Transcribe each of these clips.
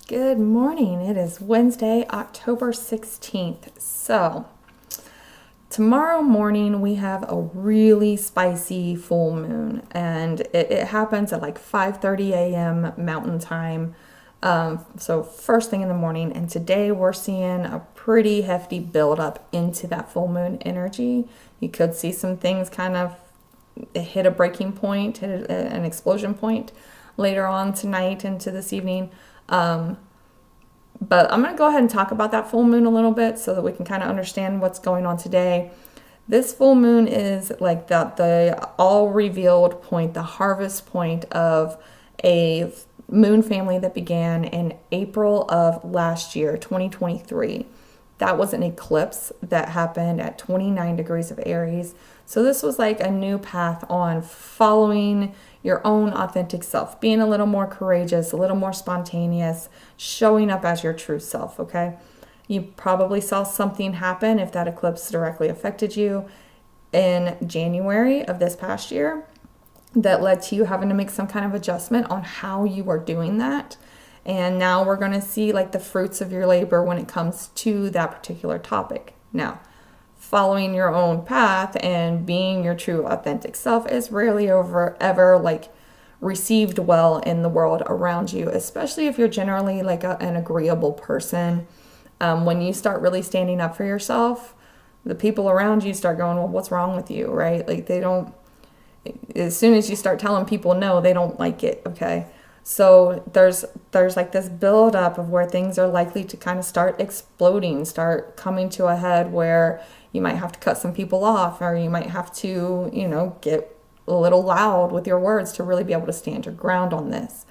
Good morning. It is Wednesday, October 16th. So, tomorrow morning we have a really spicy full moon, and it happens at like 5:30 a.m. Mountain Time. So first thing in the morning, and today we're seeing a pretty hefty build up into that full moon energy. You could see some things kind of hit a breaking point, hit an explosion point later on tonight into this evening. But I'm going to go ahead and talk about that full moon a little bit so that we can kind of understand what's going on today. This full moon is like the all revealed point, the harvest point of a moon family that began in April of last year, 2023. That was an eclipse that happened at 29 degrees of Aries. So this was like a new path on following your own authentic self, being a little more courageous, a little more spontaneous, showing up as your true self, okay? You probably saw something happen if that eclipse directly affected you in January of this past year that led to you having to make some kind of adjustment on how you are doing that. And now we're going to see like the fruits of your labor when it comes to that particular topic. Now, following your own path and being your true authentic self is rarely ever like received well in the world around you, especially if you're generally like an agreeable person. When you start really standing up for yourself, the people around you start going, well, what's wrong with you, right? Like they don't, as soon as you start telling people no, they don't like it, okay? So there's like this build up of where things are likely to kind of start exploding, start coming to a head where you might have to cut some people off, or you might have to, get a little loud with your words to really be able to stand your ground on this.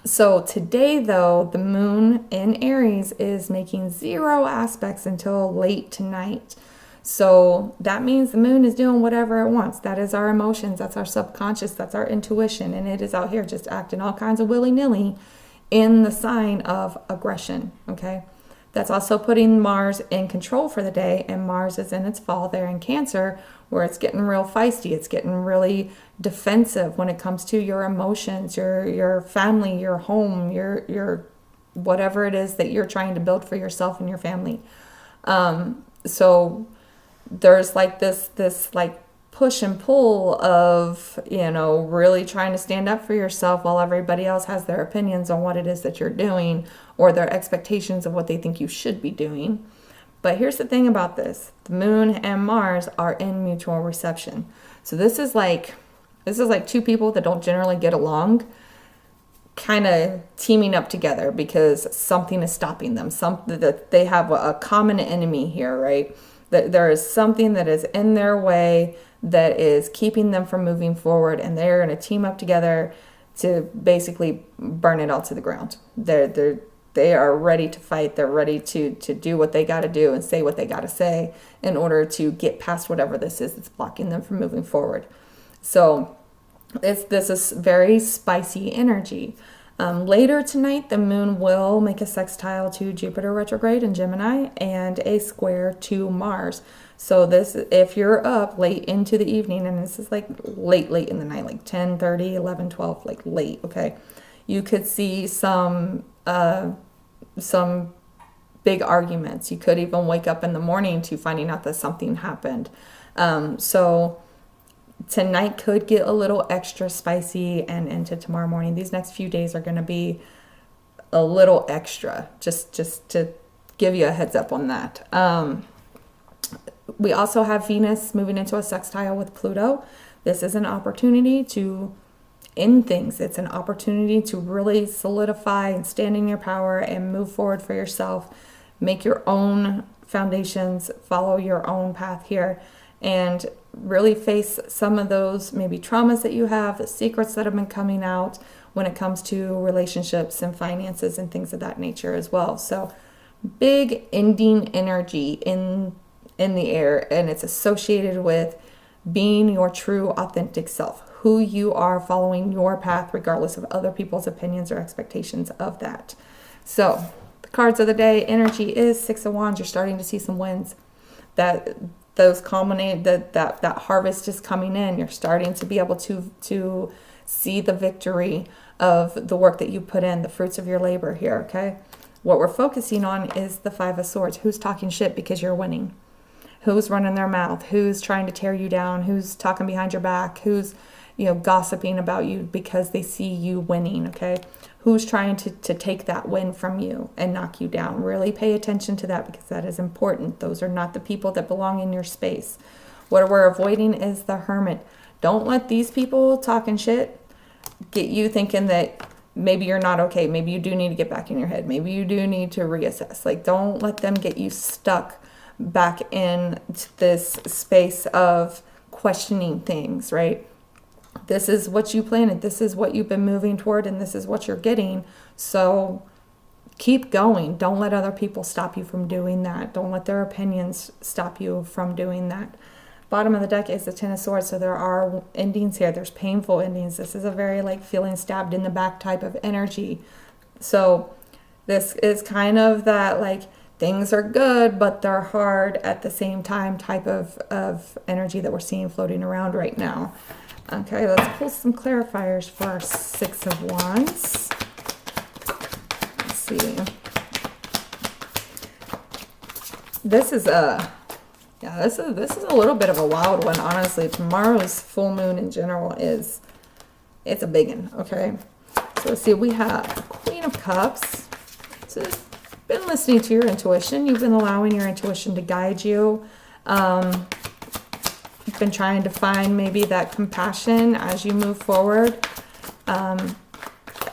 So today, though, the moon in Aries is making 0 aspects until late tonight. So that means the moon is doing whatever it wants. That is our emotions. That's our subconscious. That's our intuition. And it is out here just acting all kinds of willy-nilly in the sign of aggression, okay? That's also putting Mars in control for the day, and Mars is in its fall there in Cancer, where it's getting real feisty. It's getting really defensive when it comes to your emotions, your family, your home, your whatever it is that you're trying to build for yourself and your family. So there's like this like push and pull of, really trying to stand up for yourself while everybody else has their opinions on what it is that you're doing or their expectations of what they think you should be doing. But here's the thing about this. The moon and Mars are in mutual reception. So this is like two people that don't generally get along kind of teaming up together because something is stopping them. That they have a common enemy here, right? That there is something that is in their way that is keeping them from moving forward, and they're going to team up together to basically burn it all to the ground. They are ready to fight. They're ready to do what they got to do and say what they got to say in order to get past whatever this is that's blocking them from moving forward. So this is very spicy energy. Later tonight, the moon will make a sextile to Jupiter retrograde in Gemini and a square to Mars. So this, if you're up late into the evening, and this is like late in the night, like 10:30, 11, 12, like late, okay, you could see some big arguments. You could even wake up in the morning to finding out that something happened. So tonight could get a little extra spicy, and into tomorrow morning. These next few days are going to be a little extra, just to give you a heads up on that. We also have Venus moving into a sextile with Pluto. This is an opportunity to end things. It's an opportunity to really solidify and stand in your power and move forward for yourself. Make your own foundations, follow your own path here, and really face some of those maybe traumas that you have, the secrets that have been coming out when it comes to relationships and finances and things of that nature as well. So big ending energy in the air, and it's associated with being your true authentic self, who you are, following your path regardless of other people's opinions or expectations of that. So the cards of the day energy is Six of Wands. You're starting to see some wins. Those culminate, that harvest is coming in. You're starting to be able to see the victory of the work that you put in, the fruits of your labor here, okay? What we're focusing on is the Five of Swords. Who's talking shit because you're winning? Who's running their mouth? Who's trying to tear you down? Who's talking behind your back? Who's, gossiping about you because they see you winning, okay? Who's trying to take that win from you and knock you down? Really pay attention to that, because that is important. Those are not the people that belong in your space. What we're avoiding is the Hermit. Don't let these people talking shit get you thinking that maybe you're not okay. Maybe you do need to get back in your head. Maybe you do need to reassess. Like, don't let them get you stuck back in this space of questioning things, right? This is what you planted. This is what you've been moving toward, and this is what you're getting. So keep going. Don't let other people stop you from doing that. Don't let their opinions stop you from doing that. Bottom of the deck is the Ten of Swords, so there are endings here. There's painful endings. This is a very feeling stabbed in the back type of energy. So this is kind of that things are good, but they're hard at the same time type of energy that we're seeing floating around right now. Okay, let's pull some clarifiers for our Six of Wands. Let's see. This is a little bit of a wild one, honestly. Tomorrow's full moon in general it's a big one, okay? So let's see, we have Queen of Cups. So you've been listening to your intuition. You've been allowing your intuition to guide you. You've been trying to find maybe that compassion as you move forward.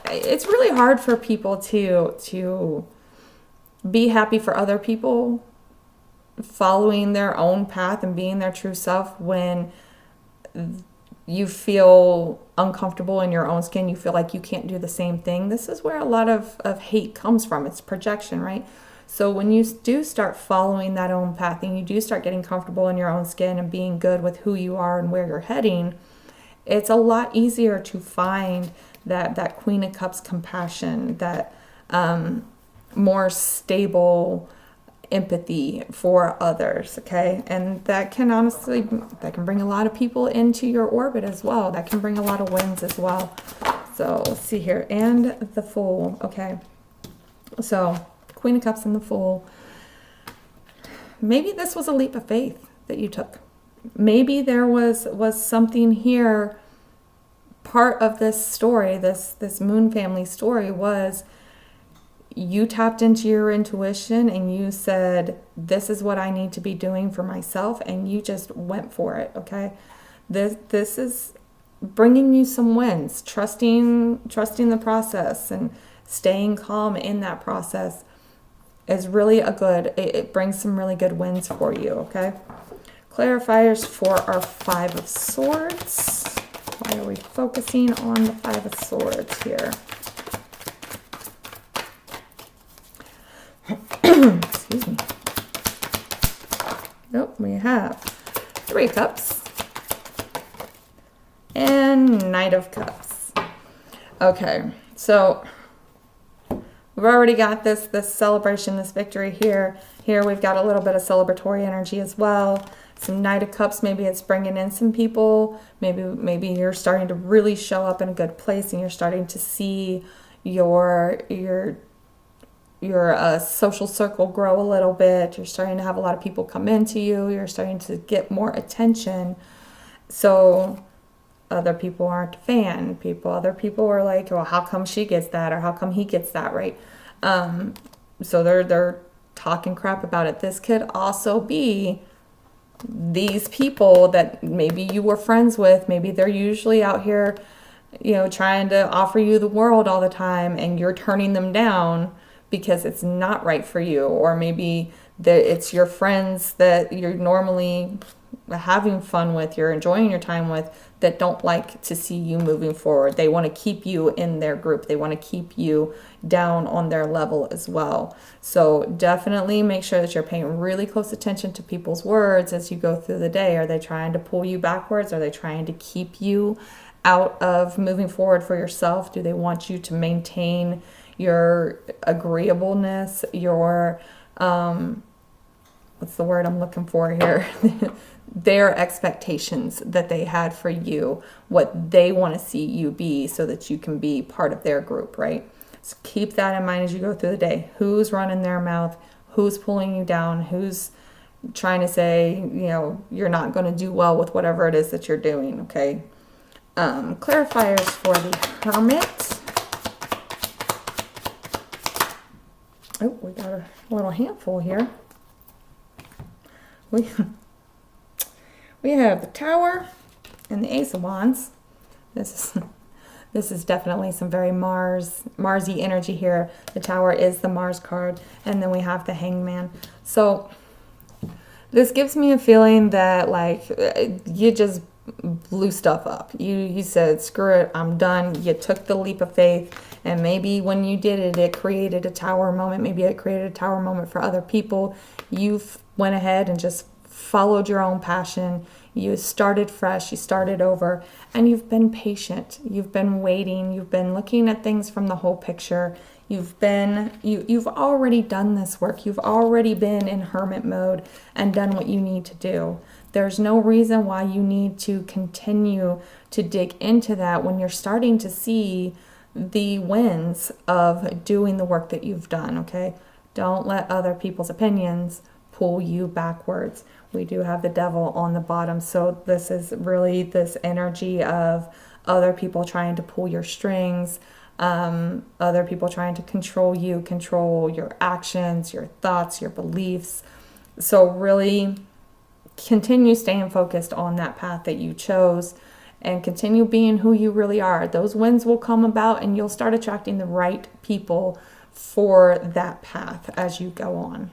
It's really hard for people to be happy for other people, following their own path and being their true self when you feel uncomfortable in your own skin. You feel like you can't do the same thing. This is where a lot of hate comes from. It's projection, right? So when you do start following that own path and you do start getting comfortable in your own skin and being good with who you are and where you're heading, it's a lot easier to find that Queen of Cups compassion, that more stable empathy for others, okay? And that can bring a lot of people into your orbit as well. That can bring a lot of wins as well. So let's see here. And the Fool, okay? So Queen of Cups and the Fool. Maybe this was a leap of faith that you took. Maybe there was something here. Part of this story, this Moon family story, was you tapped into your intuition and you said, this is what I need to be doing for myself, and you just went for it, okay? This is bringing you some wins, trusting the process and staying calm in that process is really it brings some really good wins for you, okay? Clarifiers for our Five of Swords. Why are we focusing on the Five of Swords here? Excuse me. Nope, we have Three of Cups and Knight of Cups. Okay, so we've already got this celebration, this victory here. Here we've got a little bit of celebratory energy as well. Some Knight of Cups, maybe it's bringing in some people. Maybe you're starting to really show up in a good place and you're starting to see your social circle grow a little bit. You're starting to have a lot of people come into you. You're starting to get more attention. So other people aren't a fan. Other people are like, well, how come she gets that? Or how come he gets that, right? So they're talking crap about it. This could also be these people that maybe you were friends with. Maybe they're usually out here, trying to offer you the world all the time, and you're turning them down because it's not right for you. Or maybe it's your friends that you're normally having fun with, you're enjoying your time with, that don't like to see you moving forward. They want to keep you in their group. They want to keep you down on their level as well. So definitely make sure that you're paying really close attention to people's words as you go through the day. Are they trying to pull you backwards? Are they trying to keep you out of moving forward for yourself? Do they want you to maintain your agreeableness, your what's the word I'm looking for here? Their expectations that they had for you, what they want to see you be so that you can be part of their group, right? So keep that in mind as you go through the day. Who's running their mouth? Who's pulling you down? Who's trying to say, you know, you're not going to do well with whatever it is that you're doing, okay? Clarifiers for the Hermit. Oh, we got a little handful here. We have the Tower and the Ace of Wands. This is definitely some very Marsy energy here. The Tower is the Mars card, and then we have the Hangman. So this gives me a feeling that like you just blew stuff up. You said, screw it, I'm done. You took the leap of faith, and maybe when you did it, it created a tower moment. Maybe it created a tower moment for other people. You've went ahead and just followed your own passion. You started fresh, you started over, and you've been patient. You've been waiting. You've been looking at things from the whole picture. You've already done this work. You've already been in hermit mode and done what you need to do. There's no reason why you need to continue to dig into that when you're starting to see the wins of doing the work that you've done, okay? Don't let other people's opinions pull you backwards. We do have the Devil on the bottom, so this is really this energy of other people trying to pull your strings, other people trying to control you, control your actions, your thoughts, your beliefs. So really continue staying focused on that path that you chose and continue being who you really are. Those wins will come about and you'll start attracting the right people for that path as you go on.